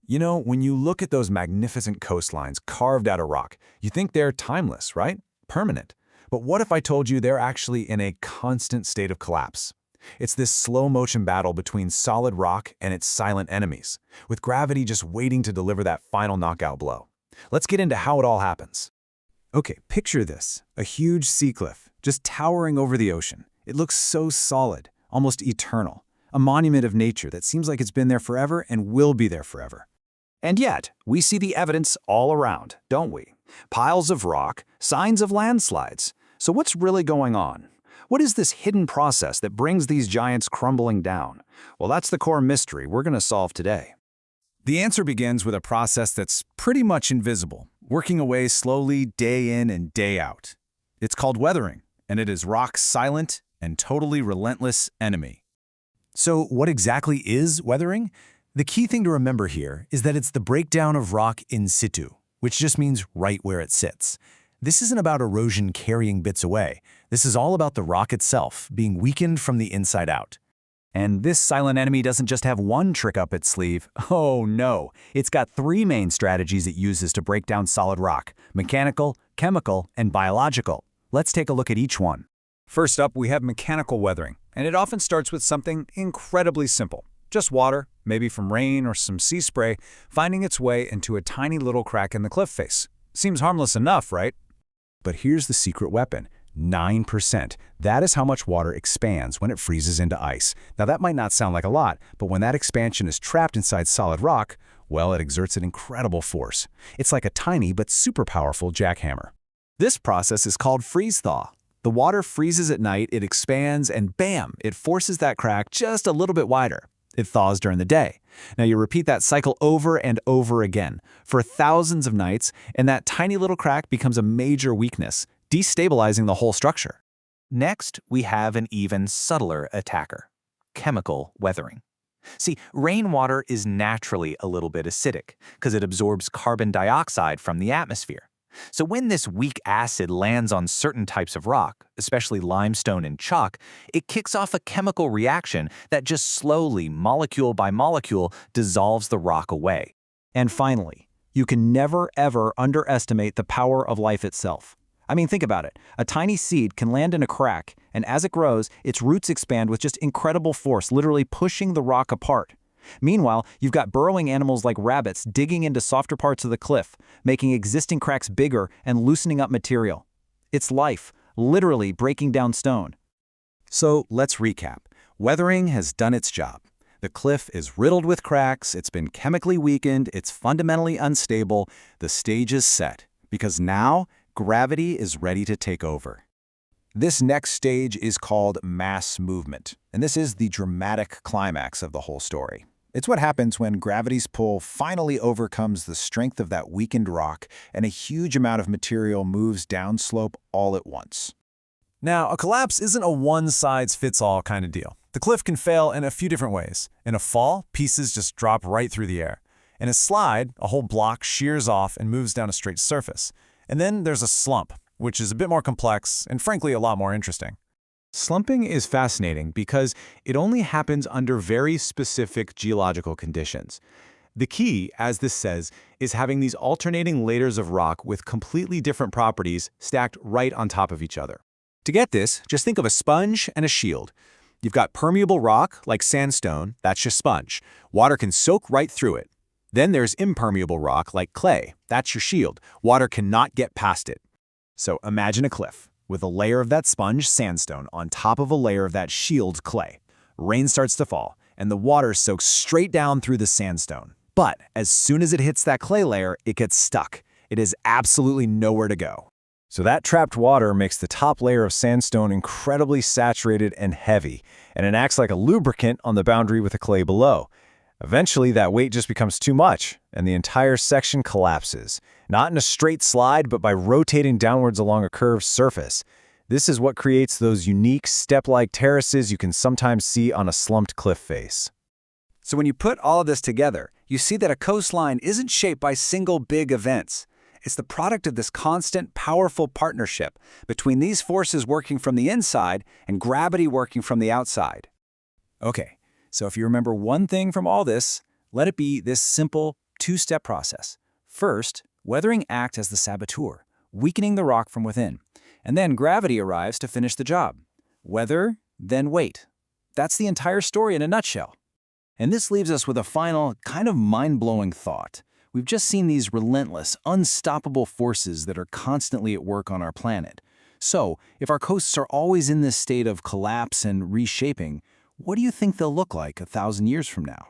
You know, when you look at those magnificent coastlines carved out of rock, you think they're timeless, right? Permanent. But what if I told you they're actually in a constant state of collapse? It's this slow-motion battle between solid rock and its silent enemies, with gravity just waiting to deliver that final knockout blow. Let's get into how it all happens. Okay, picture this, a huge sea cliff, just towering over the ocean. It looks so solid, almost eternal, a monument of nature that seems like it's been there forever and will be there forever. And yet, we see the evidence all around, don't we? Piles of rock, signs of landslides. So what's really going on? What is this hidden process that brings these giants crumbling down? Well, that's the core mystery we're going to solve today. The answer begins with a process that's pretty much invisible, working away slowly day in and day out. It's called weathering, and it is rock's silent and totally relentless enemy. So what exactly is weathering? The key thing to remember here is that it's the breakdown of rock in situ, which just means right where it sits. This isn't about erosion carrying bits away. This is all about the rock itself being weakened from the inside out. And this silent enemy doesn't just have one trick up its sleeve. Oh no, it's got three main strategies it uses to break down solid rock: mechanical, chemical, and biological. Let's take a look at each one. First up, we have mechanical weathering, and it often starts with something incredibly simple. Just water, maybe from rain or some sea spray, finding its way into a tiny little crack in the cliff face. Seems harmless enough, right? But here's the secret weapon: 9%. That is how much water expands when it freezes into ice. Now that might not sound like a lot, but when that expansion is trapped inside solid rock, well, it exerts an incredible force. It's like a tiny but super powerful jackhammer. This process is called freeze-thaw. The water freezes at night, it expands, and bam, it forces that crack just a little bit wider. It thaws during the day. Now you repeat that cycle over and over again for thousands of nights, and that tiny little crack becomes a major weakness, destabilizing the whole structure. Next, we have an even subtler attacker: chemical weathering. See, rainwater is naturally a little bit acidic because it absorbs carbon dioxide from the atmosphere. So when this weak acid lands on certain types of rock, especially limestone and chalk, it kicks off a chemical reaction that just slowly, molecule by molecule, dissolves the rock away. And finally, you can never ever underestimate the power of life itself. I mean, think about it. A tiny seed can land in a crack, and as it grows, its roots expand with just incredible force, literally pushing the rock apart. Meanwhile, you've got burrowing animals like rabbits digging into softer parts of the cliff, making existing cracks bigger and loosening up material. It's life, literally breaking down stone. So let's recap. Weathering has done its job. The cliff is riddled with cracks, it's been chemically weakened, it's fundamentally unstable, the stage is set. Because now, gravity is ready to take over. This next stage is called mass movement, and this is the dramatic climax of the whole story. It's what happens when gravity's pull finally overcomes the strength of that weakened rock and a huge amount of material moves downslope all at once. Now, a collapse isn't a one-size-fits-all kind of deal. The cliff can fail in a few different ways. In a fall, pieces just drop right through the air. In a slide, a whole block shears off and moves down a straight surface. And then there's a slump, which is a bit more complex and frankly a lot more interesting. Slumping is fascinating because it only happens under very specific geological conditions. The key, as this says, is having these alternating layers of rock with completely different properties stacked right on top of each other. To get this, just think of a sponge and a shield. You've got permeable rock, like sandstone, that's your sponge. Water can soak right through it. Then there's impermeable rock, like clay, that's your shield. Water cannot get past it. So imagine a cliff with a layer of that sponge, sandstone, on top of a layer of that shield, clay. Rain starts to fall, and the water soaks straight down through the sandstone. But as soon as it hits that clay layer, it gets stuck. It is absolutely nowhere to go. So that trapped water makes the top layer of sandstone incredibly saturated and heavy, and it acts like a lubricant on the boundary with the clay below. Eventually, that weight just becomes too much, and the entire section collapses. Not in a straight slide, but by rotating downwards along a curved surface. This is what creates those unique step-like terraces you can sometimes see on a slumped cliff face. So when you put all of this together, you see that a coastline isn't shaped by single big events. It's the product of this constant, powerful partnership between these forces working from the inside and gravity working from the outside. Okay, so if you remember one thing from all this, let it be this simple two-step process. First, weathering acts as the saboteur, weakening the rock from within. And then gravity arrives to finish the job. Weather, then wait. That's the entire story in a nutshell. And this leaves us with a final, kind of mind-blowing thought. We've just seen these relentless, unstoppable forces that are constantly at work on our planet. So, if our coasts are always in this state of collapse and reshaping, what do you think they'll look like 1,000 years from now?